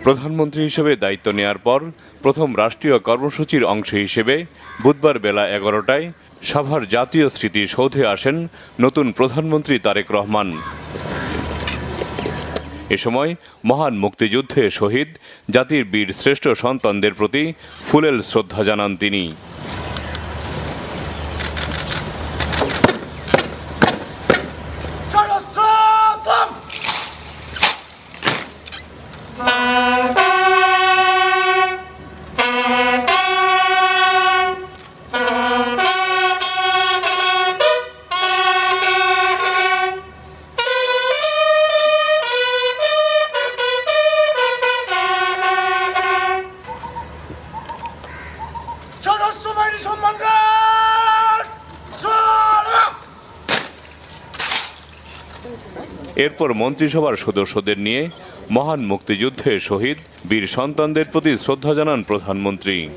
প্রধানমন্ত্রী হিসেবে দায়িত্ব নেয়ার পর প্রথম রাষ্ট্রীয় কর্মসূচির অংশ হিসেবে বুধবার বেলা 11টায় সাভার জাতীয় স্মৃতিসৌধে আসেন নতুন প্রধানমন্ত্রী তারেক রহমান। এ সময় মহান মুক্তিযুদ্ধে শহীদ জাতির বীর শ্রেষ্ঠ সন্তানদের প্রতি ফুলেল শ্রদ্ধা জানান তিনি। এরপর মন্ত্রিসভার সদস্যদের নিয়ে মহান মুক্তিযুদ্ধে শহীদ বীর সন্তানদের প্রতি শ্রদ্ধা জানান প্রধানমন্ত্রী।